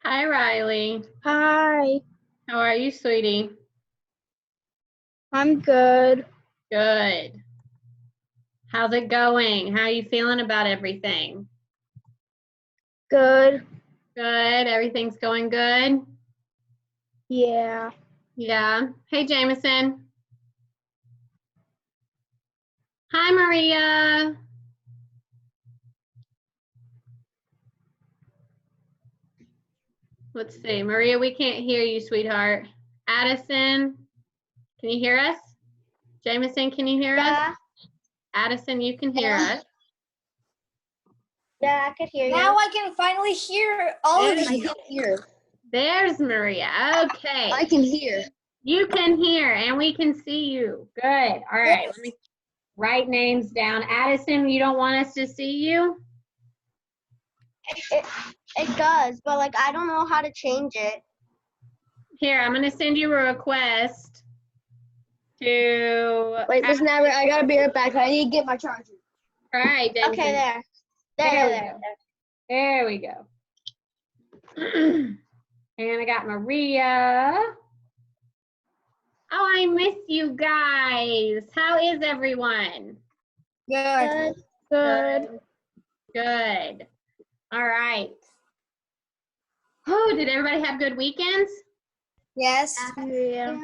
Hi, Riley. Hi, How are you, sweetie? I'm good. Good. How's it going? How are you feeling about everything? Good. Good. Everything's going good? Yeah. Yeah. Hey, Jameson. Hi, Maria. Let's see. Maria, we can't hear you, sweetheart. Addison, can you hear us? Jameson, can you hear us? Addison, you can hear us. Yeah, I could hear you. Now I can finally hear all of you. There's Maria. Okay. I can hear. You can hear and we can see you. Good. All right. Let me write names down. Addison, you don't want us to see you? It does, but like I don't know how to change it. Here, I'm going to send you a request to. Wait, listen, I gotta be right back. I need to get my charger. All right, Jameson. Okay, There we go. And I got Maria. Oh, I miss you guys. How is everyone? Good. Good. Good. All right. Oh, did everybody have good weekends? Yes. Yeah.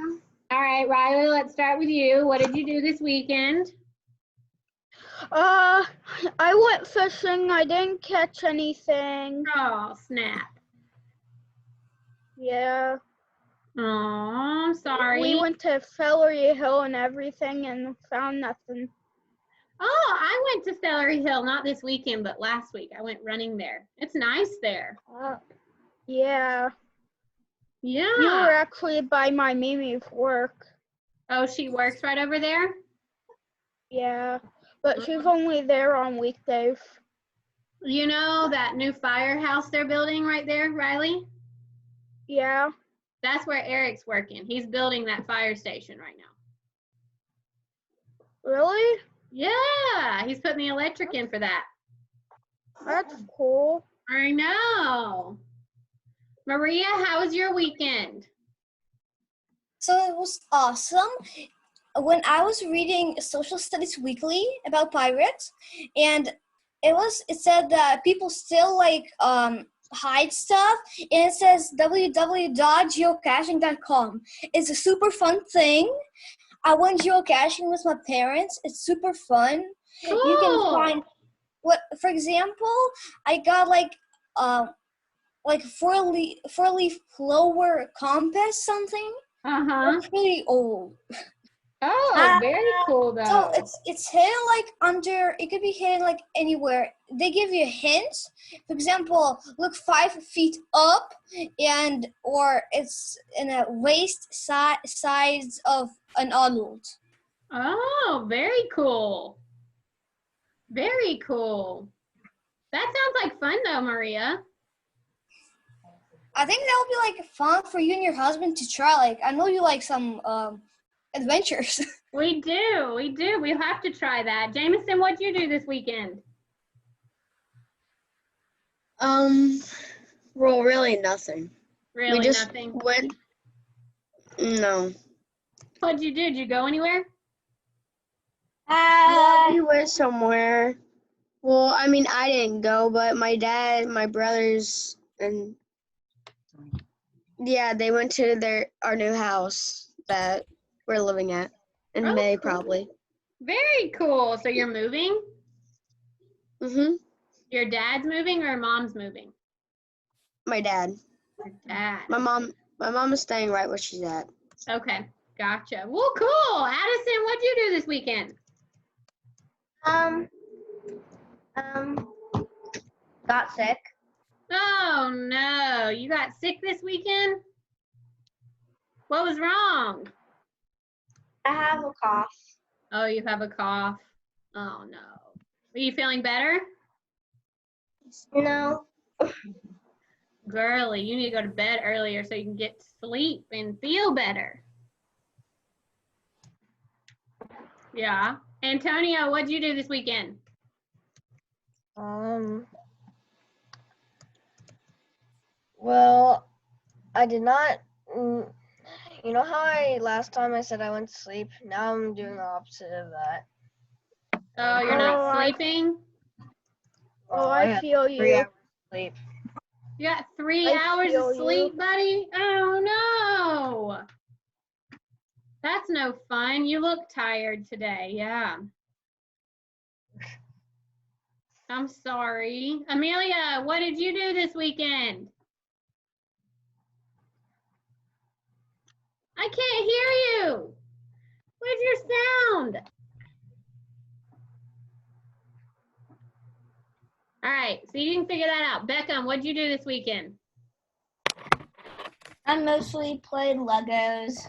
All right, Riley, let's start with you. What did you do this weekend? I went fishing. I didn't catch anything. Oh, snap. Yeah. Oh, I'm sorry. We went to Celery Hill and everything and found nothing. Oh, I went to Celery Hill, not this weekend, but last week. I went running there. It's nice there. Yeah. Yeah. You were actually by my Mimi's work. Oh, she works right over there? Yeah. But she's only there on weekdays. You know that new firehouse they're building right there, Riley? Yeah. That's where Eric's working. He's building that fire station right now. Really? Yeah, he's putting the electric in for that. That's cool. I know. Maria, how was your weekend? So it was awesome. When I was reading Social Studies Weekly about pirates, and it said that people still hide stuff, and it says www.geocaching.com. It's a super fun thing. I went geocaching with my parents. It's super fun. Cool. You can find for example, I got four-leaf clover compass something. Uh-huh. It's really old. Oh, very cool though. So it's hidden under. It could be hidden anywhere. They give you hints. For example, look 5 feet up, or it's in a waist size of an adult. Oh, very cool. Very cool. That sounds like fun though, Maria. I think that would be fun for you and your husband to try. I know you like some adventures. We do. We'll have to try that. Jameson, what'd you do this weekend? Well, really nothing. Really We just nothing. went. No. What'd you do? Did you go anywhere? Yeah, we went somewhere. Well, I mean, I didn't go, but my dad, my brothers, and yeah, they went to our new house that we're living at in May, cool. probably. Very cool. So you're moving? Mhm. Your dad's moving or mom's moving? My dad. Your dad. My mom is staying right where she's at. Okay, gotcha. Well, cool. Addison, what'd you do this weekend? Got sick. Oh no, you got sick this weekend? What was wrong? I have a cough. Oh, you have a cough. Oh no. Are you feeling better? No. Girly, you need to go to bed earlier so you can get to sleep and feel better. Yeah. Antonio, what'd you do this weekend? Well, I did not. You know how last time I said I went to sleep? Now I'm doing the opposite of that. Oh, you're not Oh, sleeping? Oh, I I had feel 3 you. hours of sleep. You got 3 I hours feel of you. sleep, buddy? Oh, no. That's no fun. You look tired today. Yeah. I'm sorry. Amelia, what did you do this weekend? I can't hear you. Where's your sound? All right, so you can figure that out. Beckham, what'd you do this weekend? I mostly played Legos.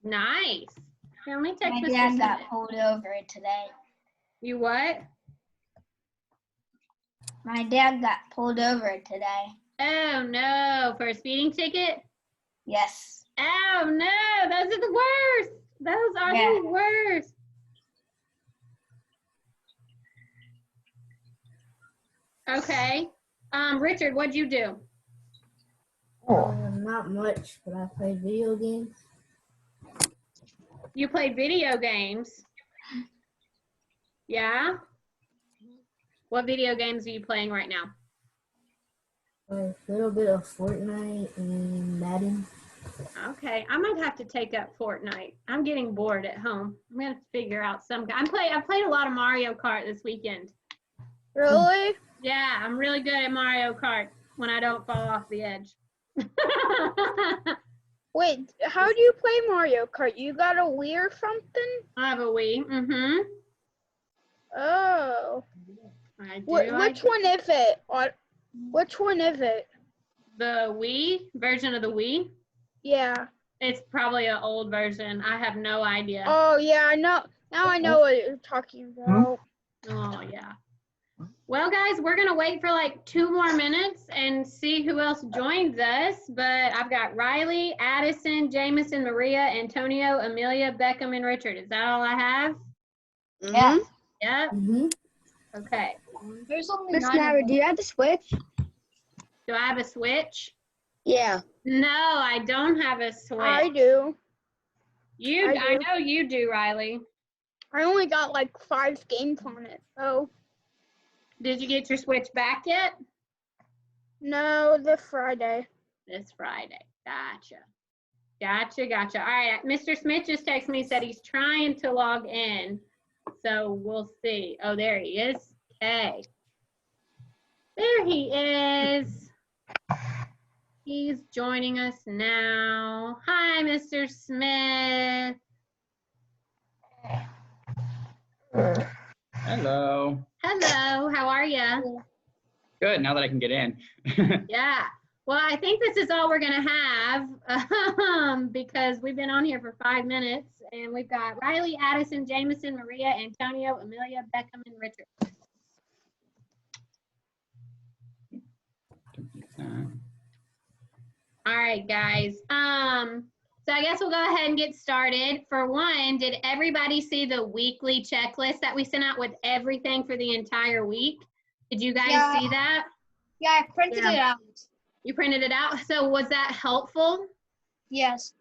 Nice. Here, let me text My Mr. dad Smith. got pulled over today. You what? My dad got pulled over today. Oh no, for a speeding ticket? Yes. Oh no, those are the worst. Those are Yeah. the worst. Okay. Richard, what'd you do? Not much, but I played video games. You played video games. Yeah? What video games are you playing right now? A little bit of Fortnite and Madden. Okay, I might have to take up Fortnite. I'm getting bored at home. I'm gonna figure out some. I played a lot of Mario Kart this weekend. Really? Yeah, I'm really good at Mario Kart when I don't fall off the edge. Wait, how do you play Mario Kart? You got a Wii or something? I have a Wii. Mm-hmm. Oh. I do. Which one is it? Which one is it? The Wii version of the Wii. Yeah. It's probably an old version. I have no idea. Oh, yeah, I know. Now I know what you're talking about. Oh, yeah. Well, guys, we're going to wait for like 2 more minutes and see who else joins us. But I've got Riley, Addison, Jameson, Maria, Antonio, Amelia, Beckham, and Richard. Is that all I have? Yeah. Yep. Mm-hmm. Okay. There's only Miss 9 of Nara, them. do you have the Switch? Do I have a Switch? Yeah. No, I don't have a Switch. I do. I know you do, Riley. I only got like 5 games on it. Oh. Did you get your Switch back yet? No, this Friday. This Friday. Gotcha. All right. Mr. Smith just texted me, said he's trying to log in. So we'll see. Oh, there he is. Okay. There he is. He's joining us now. Hi, Mr. Smith. Hello. Hello. How are you? Good, now that I can get in. Yeah. Well, I think this is all we're going to have because we've been on here for 5 minutes and we've got Riley, Addison, Jameson, Maria, Antonio, Amelia, Beckham, and Richard. All right, guys. So I guess we'll go ahead and get started. For one, did everybody see the weekly checklist that we sent out with everything for the entire week? Did you guys see that? Yeah, I printed it out. You printed it out. So was that helpful? Yes.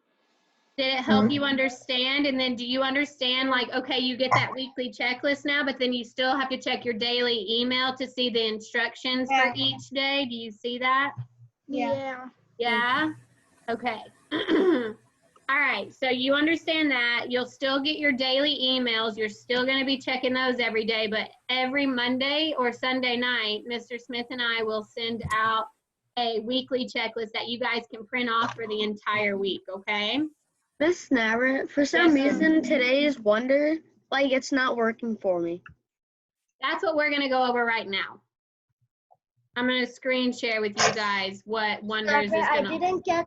Did it help you understand? And then do you understand, like, okay, you get that weekly checklist now, but then you still have to check your daily email to see the instructions for each day? Do you see that? Yeah. Yeah? Okay. All right, so you understand that. You'll still get your daily emails. You're still going to be checking those every day, but every Monday or Sunday night, Mr. Smith and I will send out a weekly checklist that you guys can print off for the entire week, okay? Miss Nara, for some reason, today's Wonder, like, it's not working for me. That's what we're going to go over right now. I'm going to screen share with you guys what Wonders is going to...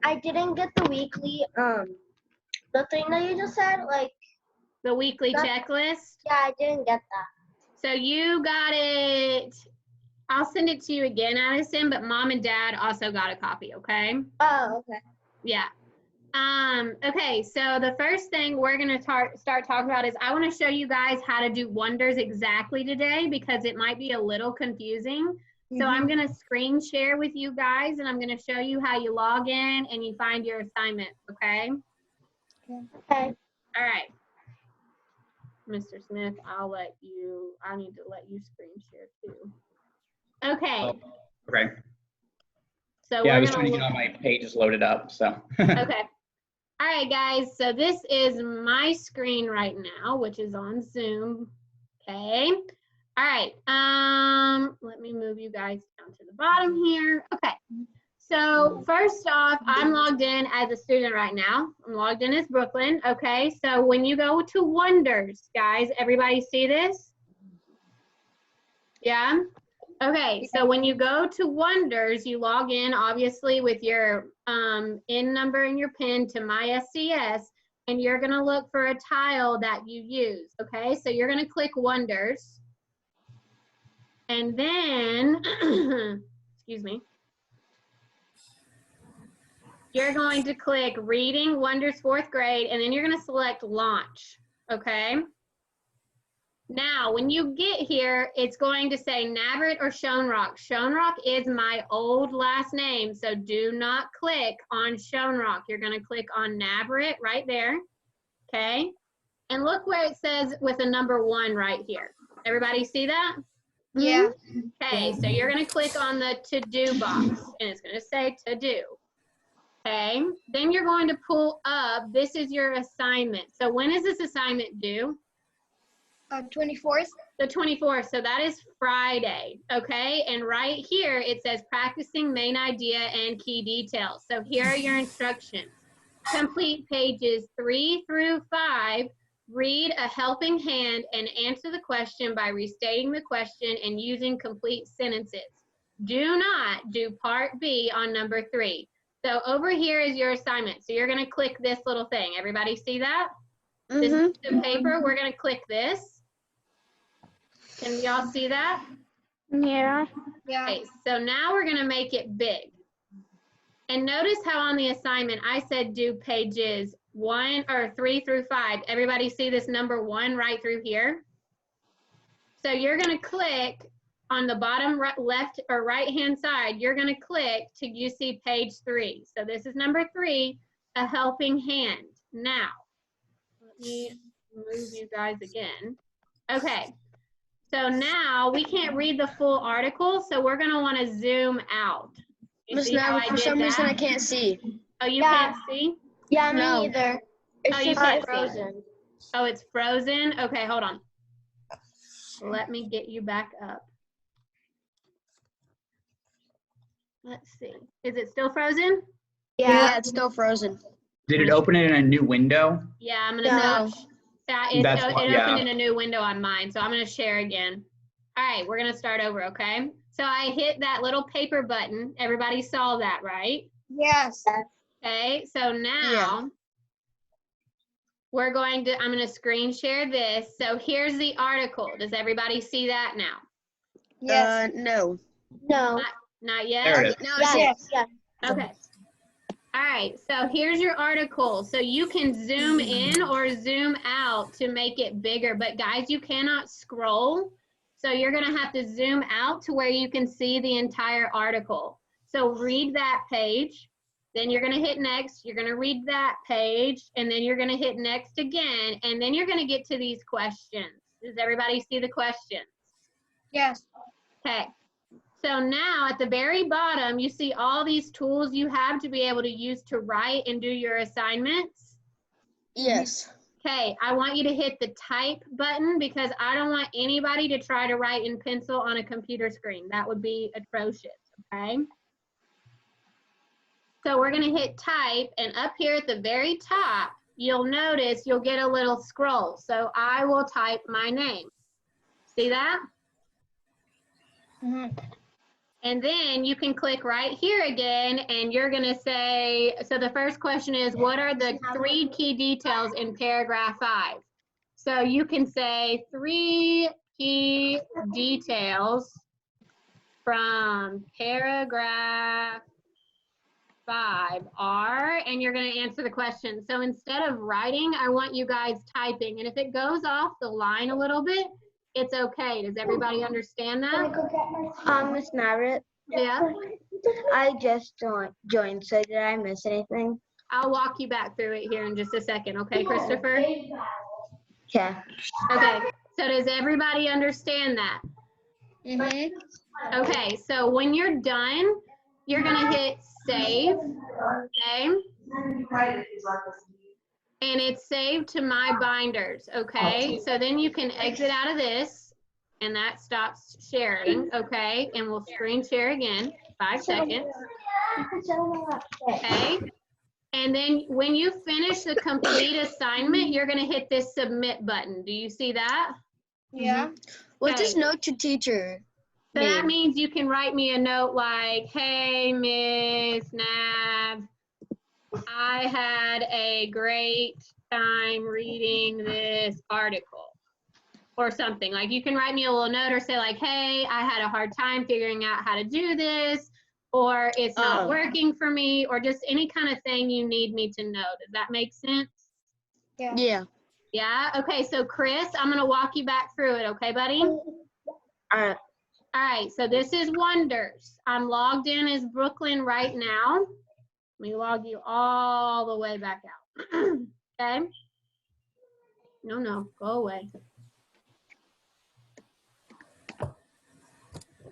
I didn't get the weekly, the thing that you just said, like. The weekly checklist? Yeah, I didn't get that. So you got it. I'll send it to you again, Addison, but Mom and Dad also got a copy, okay? Oh, okay. Yeah. Okay, so the first thing we're going to start talking about is I want to show you guys how to do Wonders exactly today because it might be a little confusing. So I'm going to screen share with you guys, and I'm going to show you how you log in and you find your assignment, okay? Okay. All right. Mr. Smith, I need to let you screen share too. Okay. Oh, okay. So Yeah, I we're was going trying to to get all my pages loaded up, so. Okay. All right, guys. So this is my screen right now, which is on Zoom. Okay. All right. Let me move you guys down to the bottom here. Okay. So first off, I'm logged in as a student right now. I'm logged in as Brooklyn. Okay. So when you go to Wonders, guys, everybody see this? Yeah. Okay, so when you go to Wonders, you log in obviously with your IN number and your PIN to My SCS, and you're gonna look for a tile that you use, okay? So you're gonna click Wonders, and then, excuse me, you're going to click Reading Wonders 4th grade, and then you're gonna select Launch, okay? Now, when you get here, it's going to say Navrit or Schoenrock. Schoenrock is my old last name, so do not click on Schoenrock. You're going to click on Navrit right there, okay? And look where it says with a number 1 right here. Everybody see that? Yeah. Okay, so you're going to click on the to-do box, and it's going to say to-do. Okay, then you're going to pull up, this is your assignment. So when is this assignment due? 24th. The 24th, so that is Friday, okay? And right here, it says practicing main idea and key details. So here are your instructions. Complete pages 3 through 5, read a helping hand and answer the question by restating the question and using complete sentences. Do not do part B on number 3. So over here is your assignment. So you're gonna click this little thing. Everybody see that? This is the paper, we're gonna click this. Can y'all see that? Yeah. Yeah. Okay, so now we're gonna make it big. And notice how on the assignment, I said do pages 3 through 5. Everybody see this number 1 right through here? So you're gonna click on the bottom left or right-hand side, you're gonna click till you see page 3. So this is number 3, a helping hand. Now, let me move you guys again. Okay. So now we can't read the full article, so we're gonna wanna zoom out. You Miss see how Nava, I for did some reason I that? can't see. Oh, you Yeah. can't see? Yeah, me No. neither. Oh, It's you just can't see. frozen. Oh, it's frozen? Okay, hold on. Let me get you back up. Let's see. Is it still frozen? Yeah, it's still frozen. Did it open it in a new window? Yeah, I'm gonna No. it That's what- opened yeah. in a new window on mine, so I'm gonna share again. All right, we're gonna start over, okay? So I hit that little paper button. Everybody saw that, right? Yes. Okay, so now I'm gonna screen share this. So here's the article. Does everybody see that now? Yes. No. No. Not yet? There it is. No, I see it. Yes. Yes. Okay. All right, so here's your article. So you can zoom in or zoom out to make it bigger, but guys, you cannot scroll. So you're gonna have to zoom out to where you can see the entire article. So read that page, then you're gonna hit next, you're gonna read that page, and then you're gonna hit next again, and then you're gonna get to these questions. Does everybody see the questions? Yes. Okay. So now at the very bottom, you see all these tools you have to be able to use to write and do your assignments. Yes. Okay, I want you to hit the type button because I don't want anybody to try to write in pencil on a computer screen. That would be atrocious, okay? So we're gonna hit type, and up here at the very top, you'll notice you'll get a little scroll. So I will type my name. See that? And then you can click right here again, and you're gonna say, so the first question is, what are the 3 key details in paragraph 5? So you can say 3 key details from paragraph 5 are, and you're gonna answer the question. So instead of writing, I want you guys typing, and if it goes off the line a little bit, it's okay. Does everybody understand that? Miss Maverick, Yeah. I just joined, so did I miss anything? I'll walk you back through it here in just a second. Okay, Christopher? Okay. Okay, so does everybody understand that? Mhm. Okay, so when you're done, you're gonna hit save, okay? And it's saved to my binders, okay? So then you can exit out of this, and that stops sharing, okay? And we'll screen share again, 5 seconds, okay? And then when you finish the complete assignment, you're gonna hit this submit button. Do you see that? Yeah. What Okay. does note to teacher So that mean? means you can write me a note like, hey, Miss Nav, I had a great time reading this article or something. Like you can write me a little note or say like, hey, I had a hard time figuring out how to do this, or it's not Oh. working for me, or just any kind of thing you need me to know. Does that make sense? Yeah. Yeah? Okay, so Chris, I'm gonna walk you back through it, okay, buddy? Alright. All right, so this is Wonders. I'm logged in as Brooklyn right now. Let me log you all the way back out. Okay? No, go away.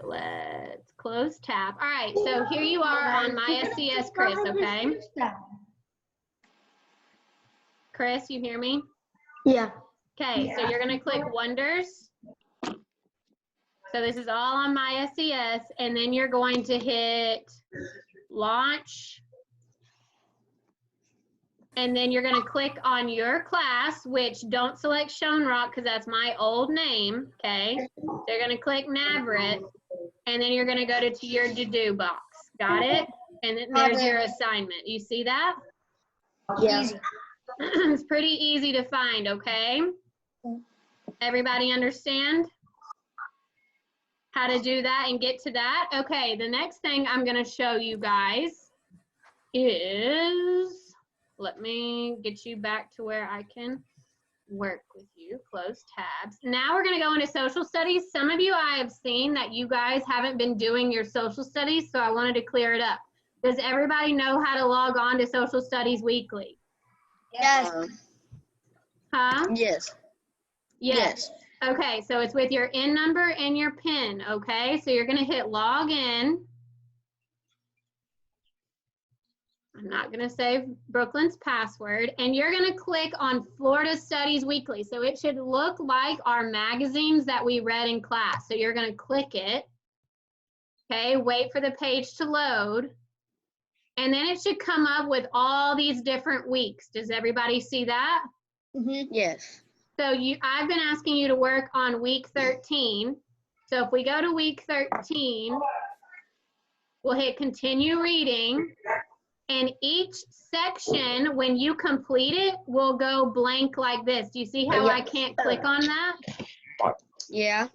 Let's close tab. All right, so here you are on my SCS, Chris, okay? Chris, you hear me? Yeah. Okay, so you're gonna click Wonders. So this is all on my SCS, and then you're going to hit Launch. And then you're gonna click on your class, which don't select Shown Rock because that's my old name, okay? So you're gonna click Navrit, and then you're gonna go to your to-do box. Got it? And then there's your assignment. You see that? Yeah. It's pretty easy to find, okay? Everybody understand how to do that and get to that? Okay, the next thing I'm gonna show you guys is, let me get you back to where I can work with you. Close tabs. Now we're gonna go into social studies. Some of you I have seen that you guys haven't been doing your social studies, so I wanted to clear it up. Does everybody know how to log on to social studies weekly? Yes. Huh? Yes. Yes. Okay, so it's with your N number and your PIN, okay? So you're gonna hit log in. I'm not gonna save Brooklyn's password, and you're gonna click on Florida Studies Weekly. So it should look like our magazines that we read in class. So you're gonna click it, okay? Wait for the page to load, and then it should come up with all these different weeks. Does everybody see that? Yes. So I've been asking you to work on week 13. So if we go to week 13, we'll hit continue reading. And each section, when you complete it, will go blank like this. Do you see how I can't click on that? Yeah.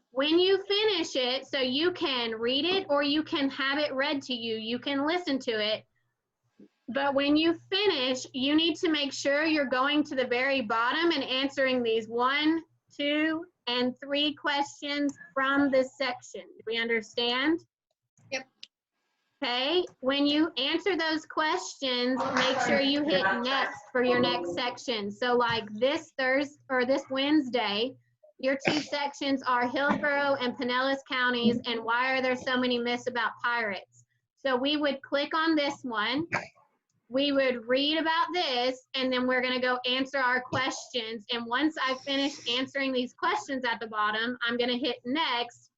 When you finish it, so you can read it or you can have it read to you. You can listen to it. But when you finish, you need to make sure you're going to the very bottom and answering these 1, 2, and 3 questions from this section. Do we understand? Yep. Okay, when you answer those questions, make sure you hit next for your next section. So like this Thursday or this Wednesday, your 2 sections are Hillsborough and Pinellas counties and why are there so many myths about pirates? So we would click on this one. We would read about this, and then we're gonna go answer our questions. And once I finish answering these questions at the bottom, I'm gonna hit next,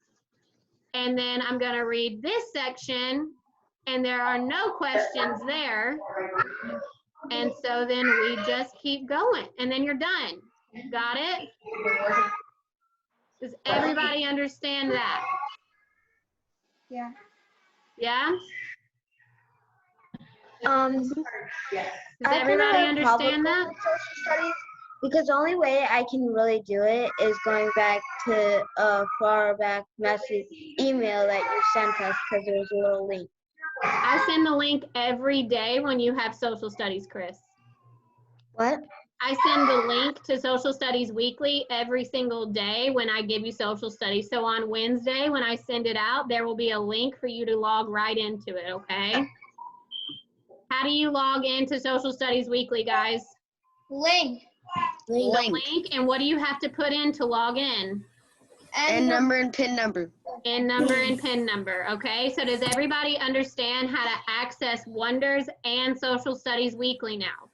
and then I'm gonna read this section, and there are no questions there. And so then we just keep going, and then you're done. Got it? Does everybody understand that? Yeah. Yeah? Does I everybody have a problem understand that? with social studies because the only way I can really do it is going back to a far back message email that you sent us because there was a little link. I send the link every day when you have social studies, Chris. What? I send the link to Social Studies Weekly every single day when I give you social studies. So on Wednesday, when I send it out, there will be a link for you to log right into it, okay? How do you log into Social Studies Weekly, guys? Link. Link, and what do you have to put in to log in? And number and PIN number. And number and PIN number, okay? So does everybody understand how to access Wonders and Social Studies Weekly now?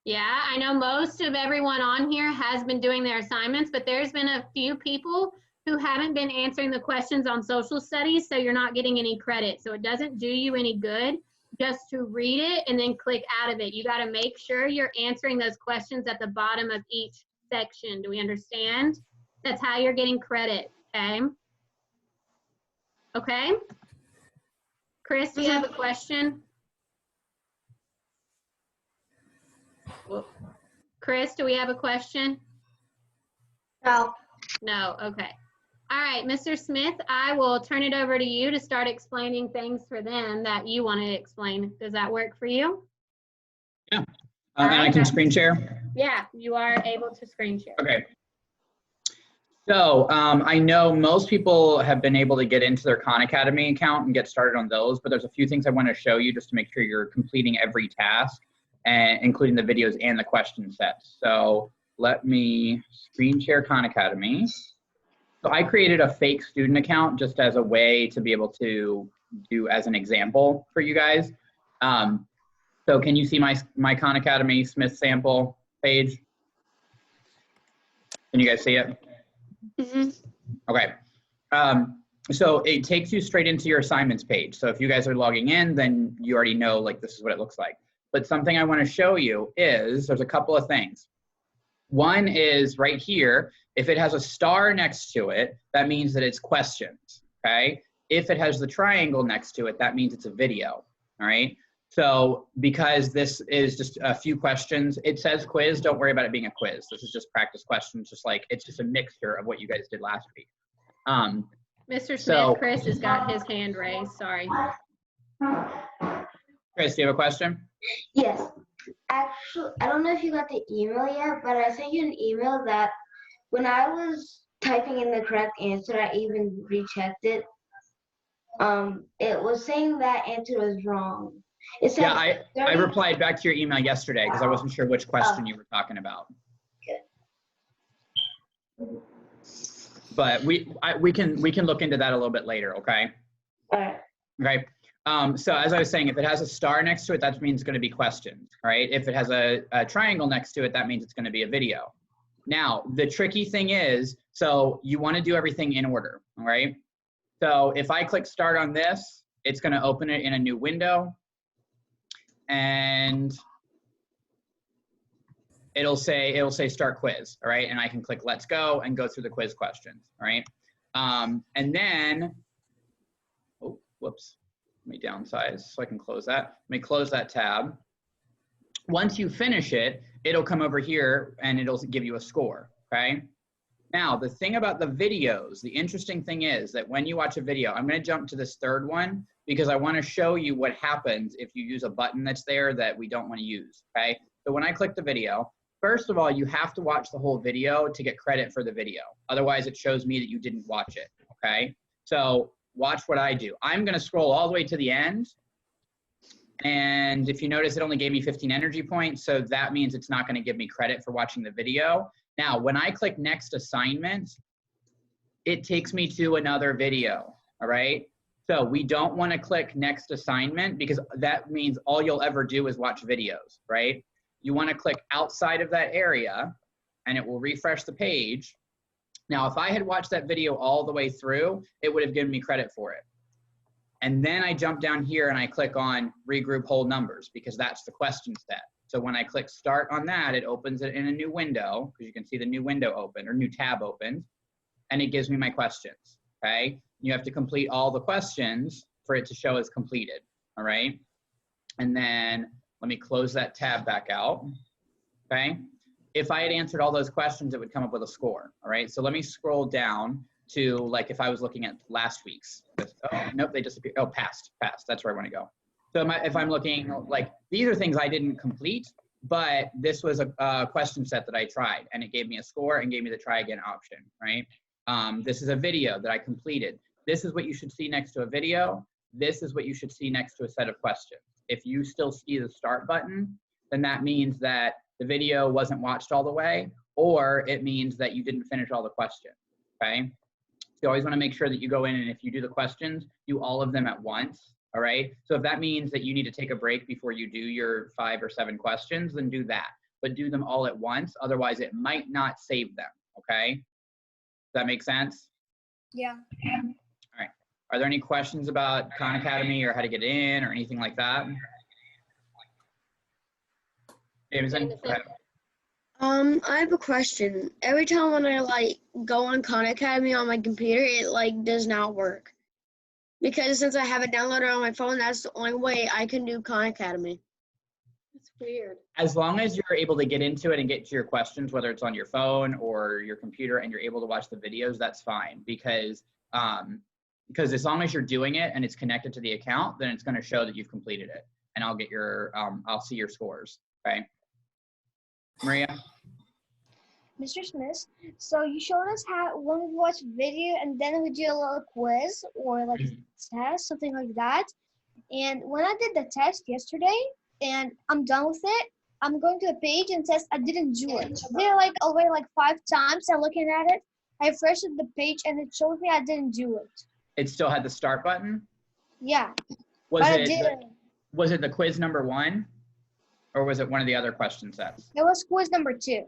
Yeah, I know most of everyone on here has been doing their assignments, but there's been a few people who haven't been answering the questions on social studies, so you're not getting any credit. So it doesn't do you any good just to read it and then click out of it. You got to make sure you're answering those questions at the bottom of each section. Do we understand? That's how you're getting credit, okay? Okay? Chris, do you have a question? Chris, do we have a question? No. No, okay. All right, Mr. Smith, I will turn it over to you to start explaining things for them that you want to explain. Does that work for you? Yeah. And I can screen share? Yeah, you are able to screen share. Okay. So I know most people have been able to get into their Khan Academy account and get started on those, but there's a few things I want to show you just to make sure you're completing every task, and including the videos and the question sets. So let me screen share Khan Academy. So I created a fake student account just as a way to be able to do as an example for you guys. So can you see my Khan Academy Smith sample page? Can you guys see it? Mm-hmm. Okay. So it takes you straight into your assignments page. So if you guys are logging in, then you already know like this is what it looks like. But something I want to show you is there's a couple of things. One is right here, if it has a star next to it, that means that it's questions, okay? If it has the triangle next to it, that means it's a video, all right? So because this is just a few questions, it says quiz, don't worry about it being a quiz. This is just practice questions, just like, it's just a mixture of what you guys did last week. Mr. Smith, Chris has got his hand raised, sorry. Chris, do you have a question? Yes. Actually, I don't know if you got the email yet, but I sent you an email that when I was typing in the correct answer, I even rechecked it. It was saying that answer was wrong. It said Yeah, I replied back to your email yesterday because I wasn't sure which question you were talking about. But we can look into that a little bit later, okay? All right. Okay. So as I was saying, if it has a star next to it, that means it's going to be questions, right? If it has a triangle next to it, that means it's going to be a video. Now, the tricky thing is, so you want to do everything in order, all right? So if I click start on this, it's going to open it in a new window, and it'll say start quiz, all right? And I can click let's go and go through the quiz questions, all right? And then, oh, whoops. Let me downsize so I can close that. Let me close that tab. Once you finish it, it'll come over here and it'll give you a score, okay? Now, the thing about the videos, the interesting thing is that when you watch a video, I'm gonna jump to this third one because I wanna show you what happens if you use a button that's there that we don't wanna use, okay? So when I click the video, first of all, you have to watch the whole video to get credit for the video. Otherwise, it shows me that you didn't watch it, okay? So watch what I do. I'm gonna scroll all the way to the end. And if you notice, it only gave me 15 energy points. So that means it's not gonna give me credit for watching the video. Now, when I click next assignment, it takes me to another video, all right? So we don't wanna click next assignment because that means all you'll ever do is watch videos, right? You wanna click outside of that area and it will refresh the page. Now, if I had watched that video all the way through, it would have given me credit for it. And then I jump down here and I click on regroup whole numbers because that's the question set. So when I click start on that, it opens it in a new window because you can see the new window open or new tab opened, and it gives me my questions, okay? You have to complete all the questions for it to show as completed, all right? And then let me close that tab back out, okay? If I had answered all those questions, it would come up with a score, all right? So let me scroll down to like if I was looking at last week's. Oh, nope, they disappeared. Oh, past, that's where I want to go. So if I'm looking like, these are things I didn't complete, but this was a question set that I tried, and it gave me a score and gave me the try again option, right? This is a video that I completed. This is what you should see next to a video. This is what you should see next to a set of questions. If you still see the start button, then that means that the video wasn't watched all the way, or it means that you didn't finish all the questions, okay? So you always wanna make sure that you go in and if you do the questions, do all of them at once, all right? So if that means that you need to take a break before you do your 5 or 7 questions, then do that. But do them all at once, otherwise it might not save them, okay? Does that make sense? Yeah. All right. Are there any questions about Khan Academy or how to get in or anything like that? Jameson, go ahead. I have a question. Every time when I like go on Khan Academy on my computer, it like does not work. Because since I have it downloaded on my phone, that's the only way I can do Khan Academy. It's weird. As long as you're able to get into it and get to your questions, whether it's on your phone or your computer, and you're able to watch the videos, that's fine. Because as long as you're doing it and it's connected to the account, then it's going to show that you've completed it, and I'll get your I'll see your scores. Okay, Maria. Mr. Smith, so you showed us how when we watch video and then we do a little quiz or like a test, something like that. And when I did the test yesterday and I'm done with it, I'm going to the page and it says I didn't do it. I did it like already like 5 times and looking at it, I refreshed the page and it shows me I didn't do it. It still had the start button? Yeah. Was but it the quiz number 1? Or was it one of the other question sets? It was quiz number 2.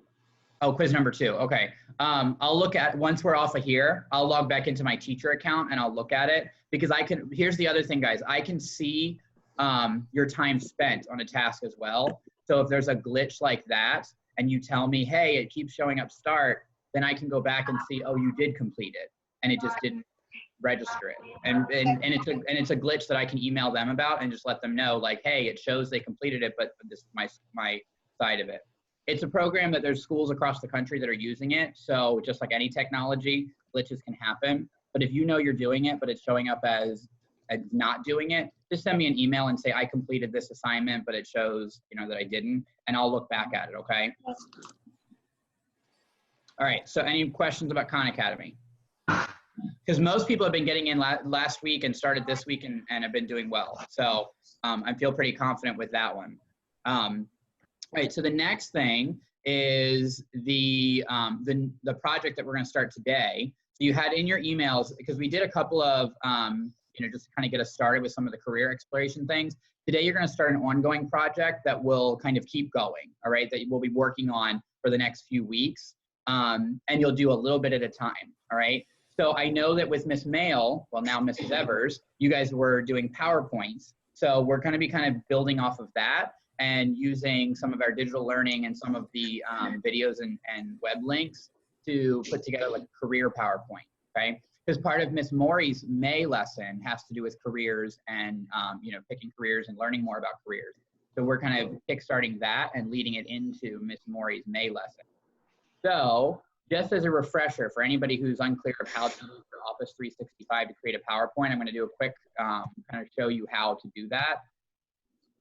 Oh, quiz number 2. Okay. I'll look at, once we're off of here, I'll log back into my teacher account and I'll look at it because I can, here's the other thing, guys. I can see your time spent on a task as well. So if there's a glitch like that and you tell me, hey, it keeps showing up start, then I can go back and see, oh, you did complete it and it just didn't register it. And it's a glitch that I can email them about and just let them know, like, hey, it shows they completed it, but this is my side of it. It's a program that there's schools across the country that are using it. So just like any technology, glitches can happen. But if you know you're doing it, but it's showing up as not doing it, just send me an email and say, I completed this assignment, but it shows, you know, that I didn't, and I'll look back at it, okay? All right, so any questions about Khan Academy? Because most people have been getting in last week and started this week and have been doing well. So I feel pretty confident with that one. All right, so the next thing is the project that we're going to start today. So you had in your emails, because we did a couple of, you know, just to kind of get us started with some of the career exploration things. Today, you're going to start an ongoing project that will kind of keep going, all right, that we'll be working on for the next few weeks. And you'll do a little bit at a time, all right? So I know that with Miss Mail, well, now Mrs. Evers, you guys were doing PowerPoints. So we're going to be kind of building off of that and using some of our digital learning and some of the videos and web links to put together like a career PowerPoint, okay? Because part of Miss Maury's May lesson has to do with careers and, you know, picking careers and learning more about careers. So we're kind of kickstarting that and leading it into Miss Maury's May lesson. So just as a refresher for anybody who's unclear of how to use your Office 365 to create a PowerPoint, I'm going to do a quick kind of show you how to do that.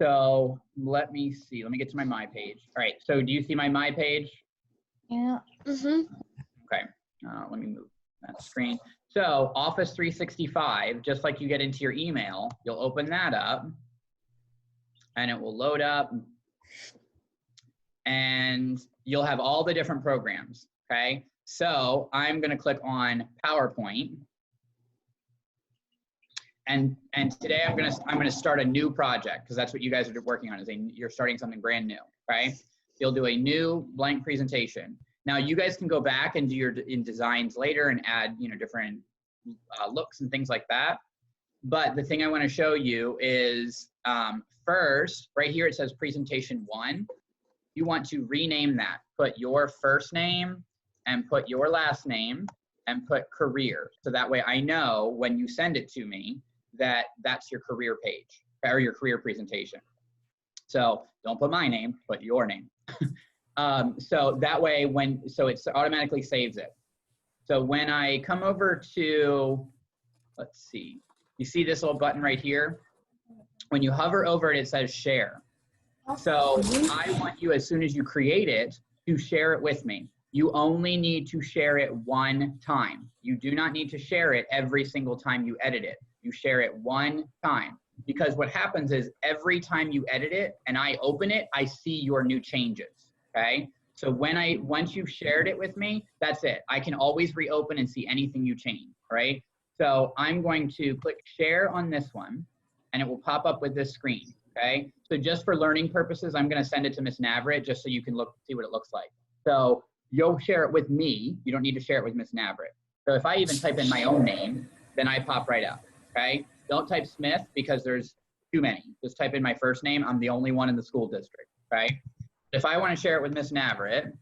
So let me see. Let me get to my My page. All right. So do you see my My page? Yeah. Mm-hmm. Okay. Let me move that screen. So Office 365, just like you get into your email, you'll open that up and it will load up and you'll have all the different programs. Okay. So I'm going to click on PowerPoint. And today I'm gonna start a new project because that's what you guys are working on. You're starting something brand new, right? You'll do a new blank presentation. Now you guys can go back and do your designs later and add, you know, different looks and things like that. But the thing I want to show you is first, right here it says presentation 1. You want to rename that. Put your first name and put your last name and put career. So that way I know when you send it to me that that's your career page or your career presentation. So don't put my name, put your name. So that way so it automatically saves it. So when I come over to, let's see, you see this little button right here? When you hover over it, it says share. So I want you, as soon as you create it, to share it with me. You only need to share it one time. You do not need to share it every single time you edit it. You share it one time. Because what happens is every time you edit it and I open it, I see your new changes, okay? So once you've shared it with me, that's it. I can always reopen and see anything you change, right? So I'm going to click share on this one and it will pop up with this screen, okay? So just for learning purposes, I'm gonna send it to Miss Navrit just so you can see what it looks like. So you'll share it with me. You don't need to share it with Miss Navrit. So if I even type in my own name, then I pop right up, okay? Don't type Smith because there's too many. Just type in my first name. I'm the only one in the school district, right? If I want to share it with Miss Navrit,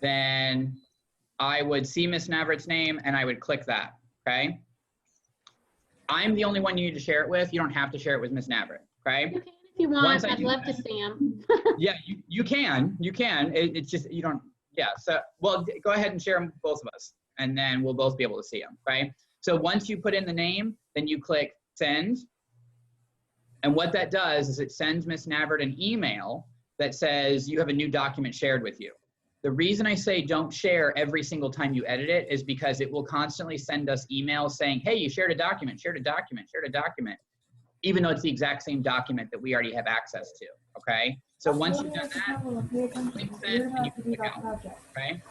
then I would see Miss Navrit's name and I would click that, okay? I'm the only one you need to share it with. You don't have to share it with Miss Navrit, okay? You can if you want. I'd love to see them. Yeah, you can. It's just, you don't, yeah. So, well, go ahead and share them, both of us, and then we'll both be able to see them, okay? So once you put in the name, then you click send. And what that does is it sends Miss Navrit an email that says you have a new document shared with you. The reason I say don't share every single time you edit it is because it will constantly send us emails saying, hey, you shared a document, shared a document, shared a document, even though it's the exact same document that we already have access to, okay? So once you've done that, click send and you can click out, okay?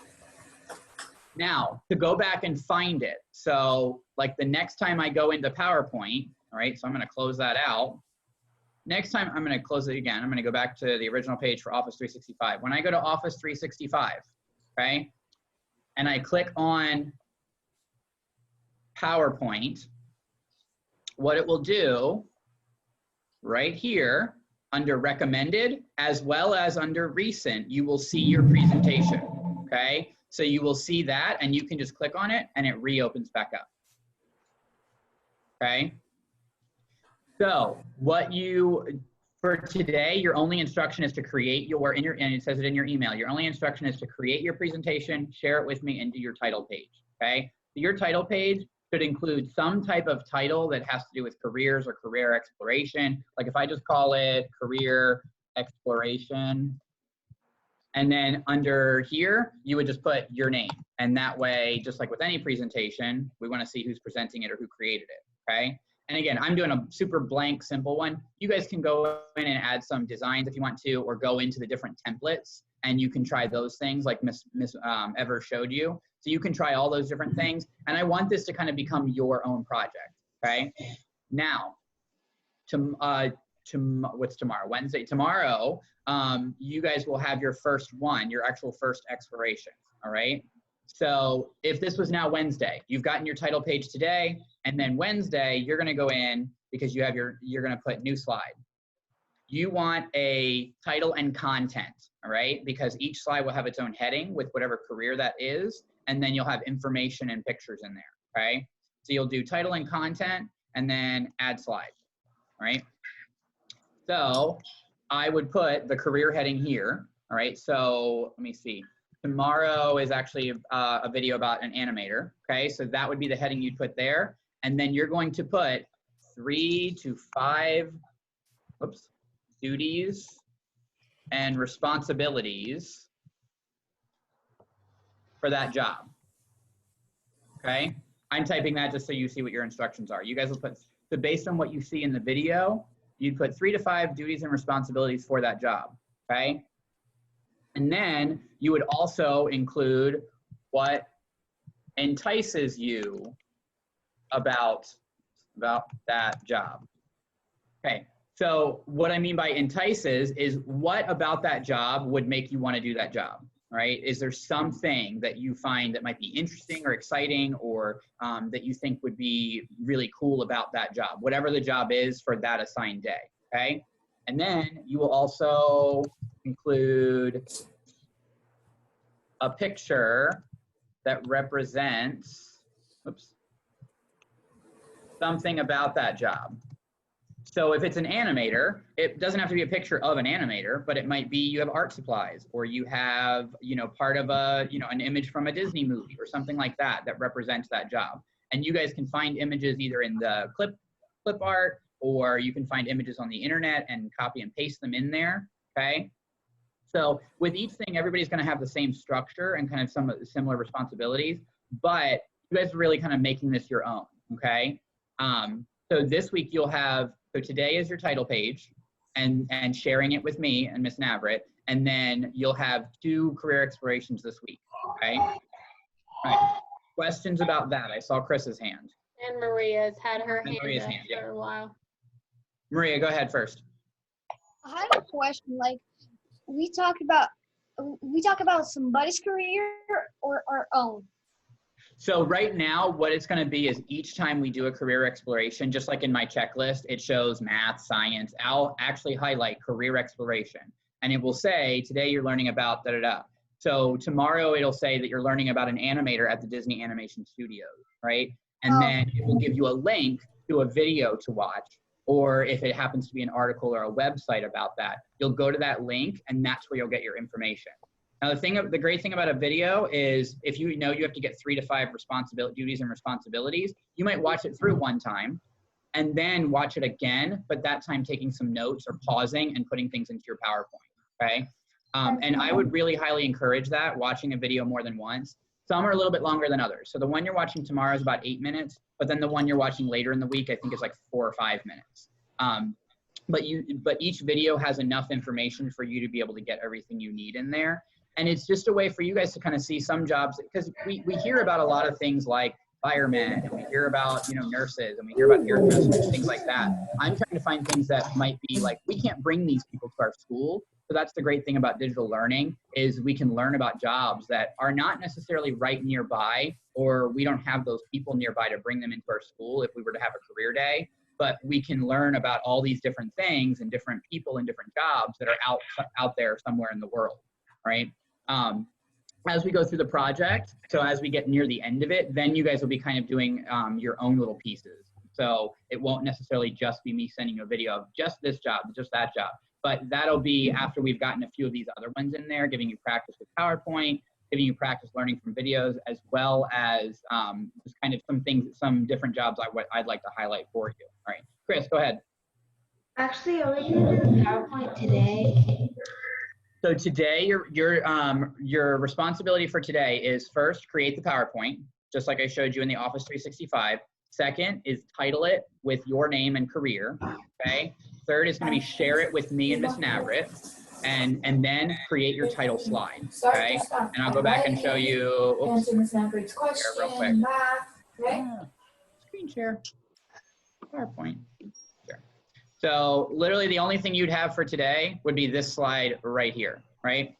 Now, to go back and find it, so like the next time I go into PowerPoint, all right, so I'm gonna close that out. Next time, I'm gonna close it again. I'm gonna go back to the original page for Office 365. When I go to Office 365, okay, and I click on PowerPoint, what it will do right here under recommended, as well as under recent, you will see your presentation, okay? So you will see that and you can just click on it and it reopens back up, okay? So for today, your only instruction is to create and it says it in your email, your only instruction is to create your presentation, share it with me, and do your title page, okay? So your title page should include some type of title that has to do with careers or career exploration. Like if I just call it career exploration, and then under here, you would just put your name. And that way, just like with any presentation, we want to see who's presenting it or who created it, okay? And again, I'm doing a super blank, simple one. You guys can go in and add some designs if you want to, or go into the different templates and you can try those things like Miss Ever showed you. So you can try all those different things. And I want this to kind of become your own project, okay? Now, what's tomorrow? Wednesday. Tomorrow, you guys will have your first one, your actual first exploration, all right? So if this was now Wednesday, you've gotten your title page today, and then Wednesday, you're gonna go in because you're gonna put new slide. You want a title and content, all right? Because each slide will have its own heading with whatever career that is, and then you'll have information and pictures in there, okay? So you'll do title and content, and then add slide, all right? So I would put the career heading here, all right? So let me see. Tomorrow is actually a video about an animator, okay? So that would be the heading you'd put there. And then you're going to put 3 to 5, duties and responsibilities for that job, okay? I'm typing that just so you see what your instructions are. You guys will put, so based on what you see in the video, you'd put 3 to 5 duties and responsibilities for that job, okay? And then you would also include what entices you about that job. Okay, so what I mean by entices is what about that job would make you want to do that job, right? Is there something that you find that might be interesting or exciting or that you think would be really cool about that job, whatever the job is for that assigned day, okay? And then you will also include a picture that represents, something about that job. So if it's an animator, it doesn't have to be a picture of an animator, but it might be you have art supplies, or you have, part of an image from a Disney movie or something like that that represents that job. And you guys can find images either in the clip art, or you can find images on the internet and copy and paste them in there, okay? So with each thing, everybody's gonna have the same structure and kind of some similar responsibilities, but you guys are really kind of making this your own, okay? So this week you'll have, so today is your title page and sharing it with me and Miss Navrit, and then you'll have 2 career explorations this week, okay? All right. Questions about that? I saw Chris's hand. And Maria's had her And hand Maria's up hand, yeah. for a while. Maria, go ahead first. I have a question. Like, we talk about somebody's career or our own. So right now, what it's going to be is each time we do a career exploration, just like in my checklist, it shows math, science. I'll actually highlight career exploration, and it will say, today you're learning about da-da-da. So tomorrow it'll say that you're learning about an animator at the Disney Animation Studios, right? And then it will give you a link to a video to watch, or if it happens to be an article or a website about that, you'll go to that link, and that's where you'll get your information. Now, the great thing about a video is if you know you have to get 3 to 5 duties and responsibilities, you might watch it through one time and then watch it again, but that time taking some notes or pausing and putting things into your PowerPoint, okay? And I would really highly encourage that, watching a video more than once. Some are a little bit longer than others. So the one you're watching tomorrow is about 8 minutes, but then the one you're watching later in the week, I think is like 4 or 5 minutes. But each video has enough information for you to be able to get everything you need in there. And it's just a way for you guys to kind of see some jobs, because we hear about a lot of things like firemen, and we hear about, nurses, and we hear about hairdressers, things like that. I'm trying to find things that might be like, we can't bring these people to our school. So that's the great thing about digital learning, is we can learn about jobs that are not necessarily right nearby, or we don't have those people nearby to bring them into our school if we were to have a career day. But we can learn about all these different things and different people and different jobs that are out there somewhere in the world, right? As we go through the project, so as we get near the end of it, then you guys will be kind of doing your own little pieces. So it won't necessarily just be me sending you a video of just this job, just that job, but that'll be after we've gotten a few of these other ones in there, giving you practice with PowerPoint, giving you practice learning from videos, as well as just kind of some different jobs I'd like to highlight for you. All right, Chris, go ahead. Actually, are we gonna do the PowerPoint today? So today, your responsibility for today is first, create the PowerPoint, just like I showed you in the Office 365. Second is title it with your name and career, okay? Third is gonna be share it with me and Miss Navrit, and then create your title slide, okay? And I'll go back and show you, oops, Answer Miss Navrit's share real quick. question, math, right? Screen share, PowerPoint. So literally the only thing you'd have for today would be this slide right here, right?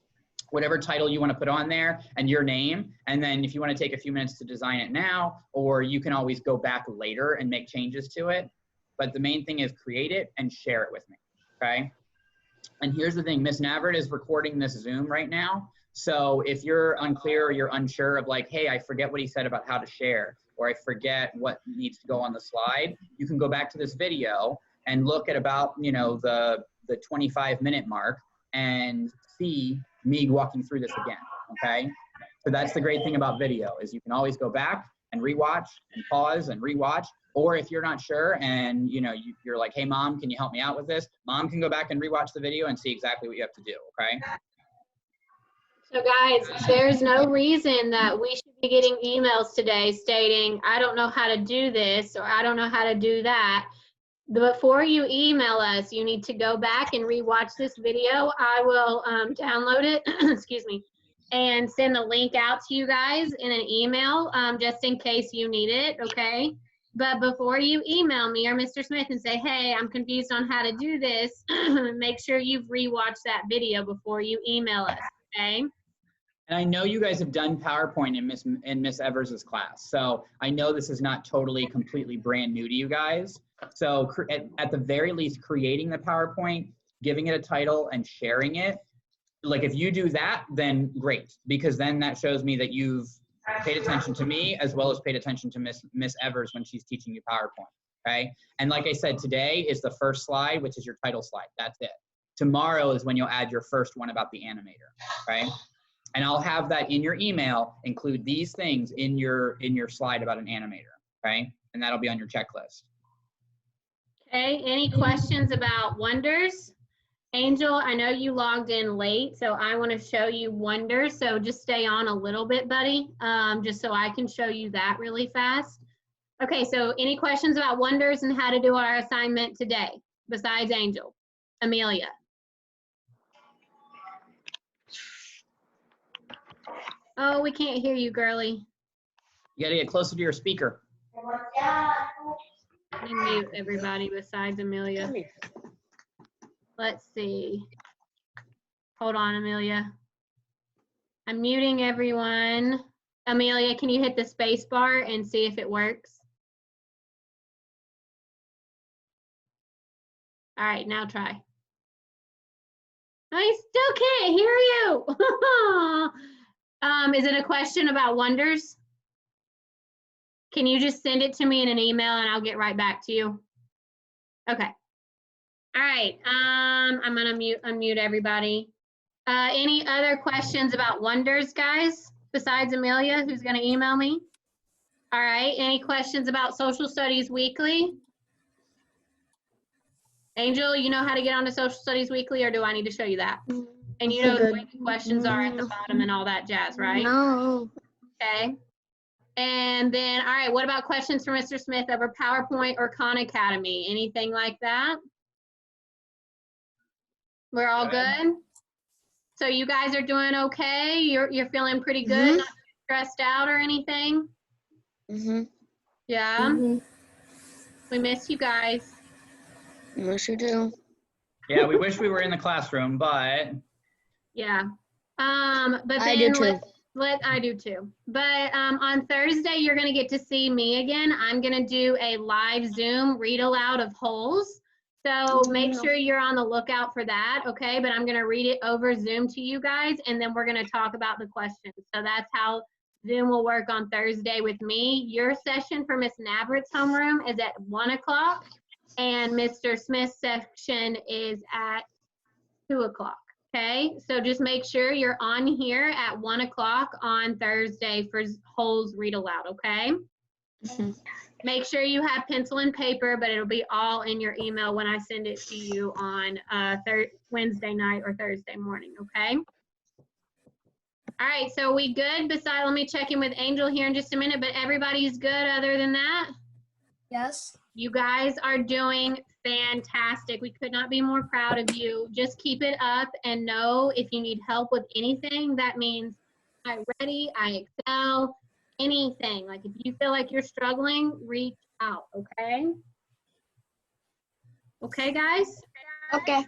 Whatever title you want to put on there and your name. And then if you want to take a few minutes to design it now, or you can always go back later and make changes to it. But the main thing is create it and share it with me, okay? And here's the thing, Miss Navrit is recording this Zoom right now. So if you're unclear or you're unsure of like, hey, I forget what he said about how to share, or I forget what needs to go on the slide, you can go back to this video and look at about, the 25-minute mark and see me walking through this again, okay? So that's the great thing about video, is you can always go back and rewatch and pause and rewatch. Or if you're not sure and you're like, hey mom, can you help me out with this? Mom can go back and rewatch the video and see exactly what you have to do, okay? So guys, there's no reason that we should be getting emails today stating, I don't know how to do this, or I don't know how to do that. Before you email us, you need to go back and rewatch this video. I will download it, excuse me, and send the link out to you guys in an email, just in case you need it, okay? But before you email me or Mr. Smith and say, hey, I'm confused on how to do this, make sure you've rewatched that video before you email us, okay? And I know you guys have done PowerPoint in Miss Evers's class. So I know this is not totally, completely brand new to you guys. So at the very least, creating the PowerPoint, giving it a title and sharing it, like if you do that, then great, because then that shows me that you've paid attention to me as well as paid attention to Miss Evers when she's teaching you PowerPoint, okay? And like I said, today is the first slide, which is your title slide. That's it. Tomorrow is when you'll add your first one about the animator, okay? And I'll have that in your email, include these things in your slide about an animator, okay? And that'll be on your checklist. Okay, any questions about Wonders? Angel, I know you logged in late, so I want to show you Wonders. So just stay on a little bit, buddy, just so I can show you that really fast. Okay, so any questions about Wonders and how to do our assignment today, besides Angel? Amelia. Oh, we can't hear you, girly. You gotta get closer to your speaker. Let me mute everybody besides Amelia. Let's see. Hold on, Amelia. I'm muting everyone. Amelia, can you hit the space bar and see if it works? All right, now try. I still can't hear you. Is it a question about Wonders? Can you just send it to me in an email and I'll get right back to you? Okay. All right, I'm gonna unmute everybody. Any other questions about Wonders, guys, besides Amelia, who's gonna email me? All right, any questions about Social Studies Weekly? Angel, you know how to get onto Social Studies Weekly, or do I need to show you that? And you know Good. where the questions are at the bottom and all that jazz, right? No. Okay. And then, all right, what about questions for Mr. Smith over PowerPoint or Khan Academy? Anything like that? We're all good? So you guys are doing okay? You're feeling pretty good, not stressed out or anything? Yeah? We miss you guys. Yes, you do. Yeah, we wish we were in the classroom, but Yeah. But then I do too. I do too. But on Thursday, you're going to get to see me again. I'm going to do a live Zoom read aloud of holes. So make sure you're on the lookout for that, okay? But I'm going to read it over Zoom to you guys, and then we're going to talk about the questions. So that's how Zoom will work on Thursday with me. Your session for Miss Navrit's homeroom is at 1 o'clock, and Mr. Smith's section is at 2 o'clock. Okay, so just make sure you're on here at 1 o'clock on Thursday for holes read aloud, okay? Make sure you have pencil and paper, but it'll be all in your email when I send it to you on Wednesday night or Thursday morning, okay? All right, so we good? Besides, let me check in with Angel here in just a minute, but everybody's good other than that? Yes. You guys are doing fantastic. We could not be more proud of you. Just keep it up and know if you need help with anything, that means I'm ready, I excel, anything. Like if you feel like you're struggling, reach out, okay? Okay, guys? Okay.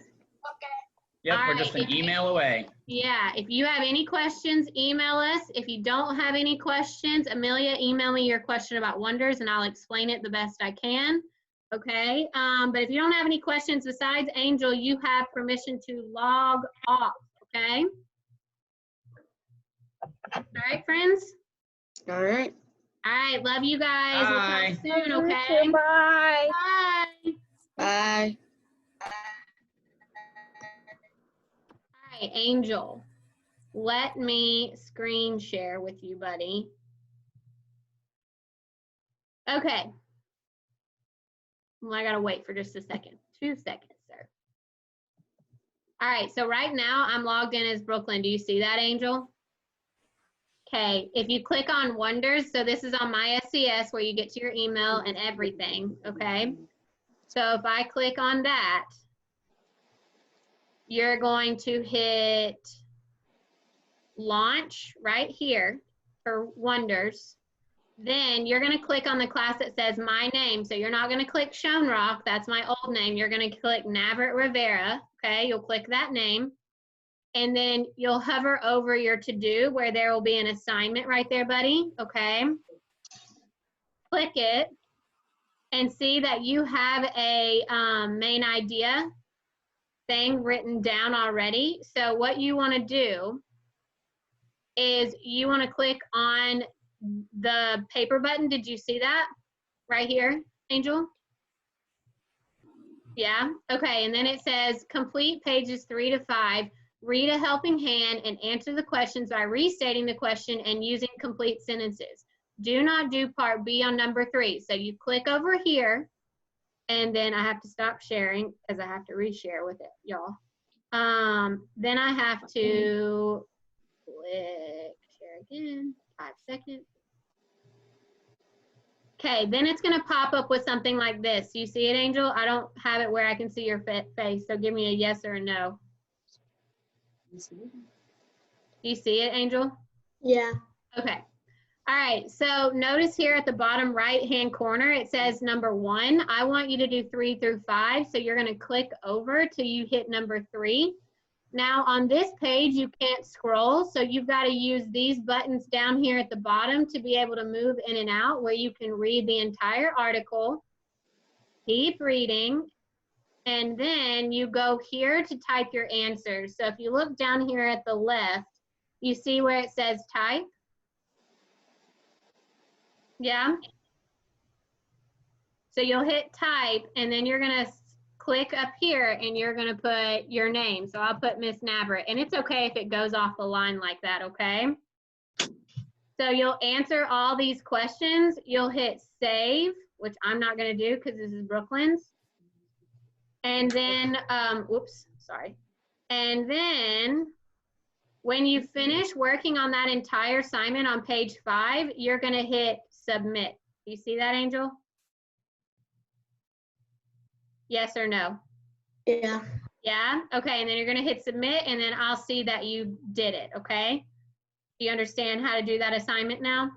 yep, All we're just right. an email away. Yeah, if you have any questions, email us. If you don't have any questions, Amelia, email me your question about Wonders and I'll explain it the best I can. Okay, but if you don't have any questions besides Angel, you have permission to log off, okay? All right, friends? All right. All right, love you guys. Bye. We'll talk soon, okay? Bye. Bye. Bye. All right, Angel, let me screen share with you, buddy. Okay. Well, I gotta wait for just a second. 2 seconds, sir. All right, so right now I'm logged in as Brooklyn. Do you see that, Angel? Okay, if you click on Wonders, so this is on my SCS where you get to your email and everything, okay? So if I click on that, you're going to hit launch right here for Wonders. Then you're going to click on the class that says my name. So you're not going to click Schoenrock. That's my old name. You're going to click Navrit Rivera. Okay, you'll click that name. And then you'll hover over your to-do where there will be an assignment right there, buddy. Okay. Click it and see that you have a main idea thing written down already. So what you want to do is you want to click on the paper button. Did you see that right here, Angel? Yeah, okay, and then it says complete pages 3 to 5, read a helping hand and answer the questions by restating the question and using complete sentences. Do not do part B on number 3. So you click over here And then I have to stop sharing because I have to reshare with it, y'all. Then I have to click share again, 5 seconds. Okay, then it's gonna pop up with something like this. You see it, Angel? I don't have it where I can see your face, so give me a yes or a no. You see it, Angel? Yeah. Okay. All right, so notice here at the bottom right-hand corner, it says number 1. I want you to do 3 through 5, so you're gonna click over till you hit number 3. Now on this page, you can't scroll, so you've gotta use these buttons down here at the bottom to be able to move in and out where you can read the entire article, keep reading, and then you go here to type your answers. So if you look down here at the left, you see where it says type? Yeah? So you'll hit type, and then you're gonna click up here and you're gonna put your name. So I'll put Miss Navrat, and it's okay if it goes off the line like that, okay? So you'll answer all these questions. You'll hit save, which I'm not gonna do because this is Brooklyn's. And then, oops, sorry. And then when you finish working on that entire assignment on page 5, you're gonna hit submit. You see that, Angel? Yes or no? Yeah. Yeah? Okay, and then you're gonna hit submit, and then I'll see that you did it, okay? Do you understand how to do that assignment now?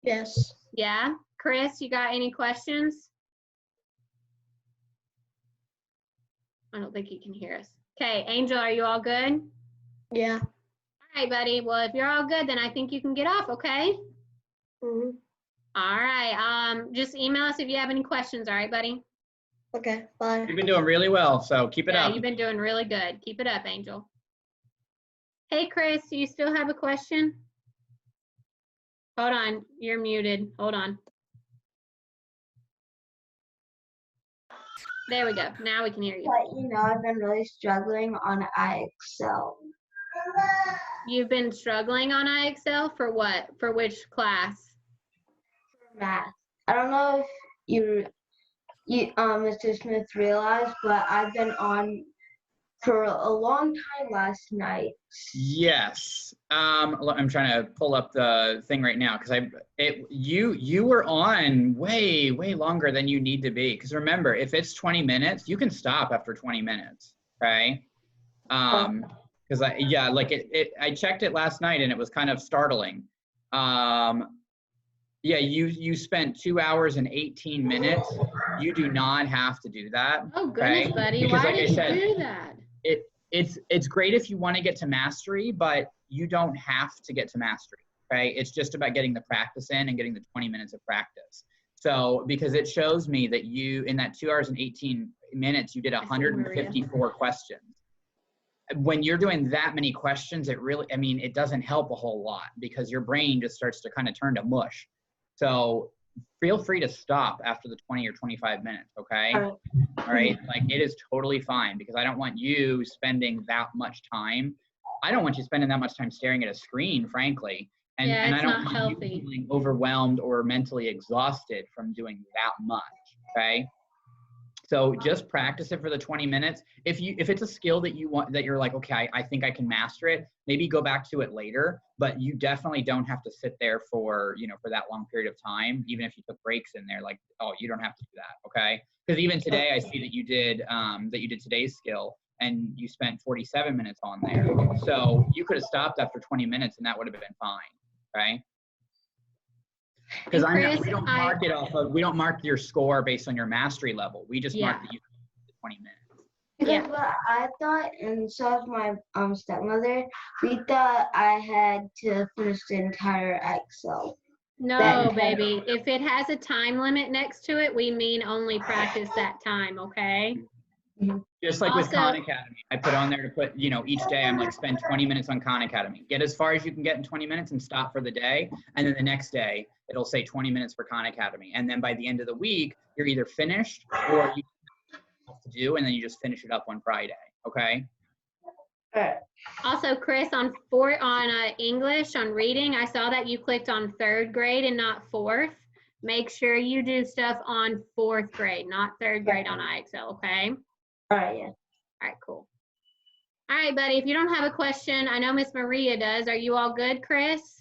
Yes. Yeah? Chris, you got any questions? I don't think he can hear us. Okay, Angel, are you all good? Yeah. All right, buddy. Well, if you're all good, then I think you can get off, okay? Mm-hmm. All right. Just email us if you have any questions, all right, buddy? Okay. Bye. You've been doing really well, so keep it Yeah, up. you've been doing really good. Keep it up, Angel. Hey, Chris, do you still have a question? Hold on, you're muted. Hold on. There we go. Now we can hear you. But you know, I've been really struggling on IXL. You've been struggling on IXL for what? For which class? Math. I don't know if you Mr. Smith realized, but I've been on for a long time last night. Yes. I'm trying to pull up the thing right now because you were on way longer than you need to be. Because remember, if it's 20 minutes, you can stop after 20 minutes, okay? Because I checked it last night and it was kind of startling. Yeah, you spent 2 hours and 18 minutes. You do not have to do that. Oh goodness, okay? buddy. Because Why like did I said, you do that? It's great if you want to get to mastery, but you don't have to get to mastery, okay? It's just about getting the practice in and getting the 20 minutes of practice. So, because it shows me that you, in that 2 hours and 18 minutes, you did 154 questions. When you're doing that many questions, it doesn't help a whole lot because your brain just starts to kind of turn to mush. So feel free to stop after the 20 or 25 minutes, okay? All right, like it is totally fine because I don't want you spending that much time. I don't want you spending that much time staring at a screen, frankly. And I don't want you feeling overwhelmed or mentally exhausted from doing that much, okay? So just practice it for the 20 minutes. If it's a skill that you want, that you're like, okay, I think I can master it, maybe go back to it later, but you definitely don't have to sit there for that long period of time. Even if you took breaks in there, like, oh, you don't have to do that, okay? Because even today, I see that you did today's skill and you spent 47 minutes on there. So you could have stopped after 20 minutes and that would have been fine, right? Because we don't mark it off of, we don't mark your score based on your mastery level. We just mark that you did 20 minutes. Because what I thought, and so was my stepmother, we thought I had to finish the entire Excel. No, baby. If it has a time limit next to it, we mean only practice that time, okay? Just like with Khan Academy, I put on there to put, each day I'm like, spend 20 minutes on Khan Academy. Get as far as you can get in 20 minutes and stop for the day. And then the next day, it'll say 20 minutes for Khan Academy. And then by the end of the week, you're either finished or you have to do, and then you just finish it up on Friday, okay? Also, Chris, on English, on reading, I saw that you clicked on 3rd grade and not 4th. Make sure you do stuff on 4th grade, not 3rd grade on IXL, okay? All right, yeah. All right, cool. All right, buddy, if you don't have a question, I know Miss Maria does. Are you all good, Chris?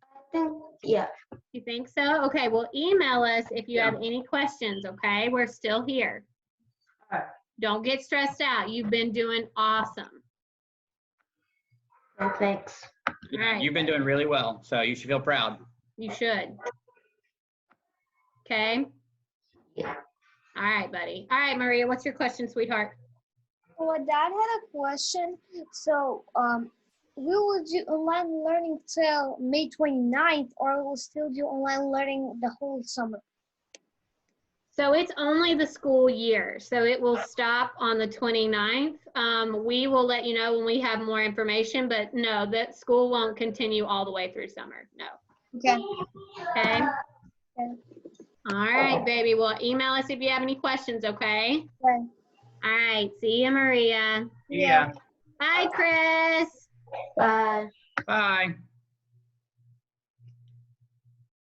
I think, yeah. You think so? Okay, well, email us if you have any questions, okay? We're still here. All right. Don't get stressed out. You've been doing awesome. No, thanks. All right. You've been doing really well, so you should feel proud. You should. Okay? Yeah. All right, buddy. All right, Maria, what's your question, sweetheart? Well, Dad had a question. So, we will do online learning till May 29th, or we will still do online learning the whole summer? So it's only the school year, so it will stop on the 29th. We will let you know when we have more information, but no, that school won't continue all the way through summer, no. Okay. Okay? Okay. All right, baby. Well, email us if you have any questions, okay? Okay. All right. See you, Maria. Yeah. Bye, Chris. Bye. Bye.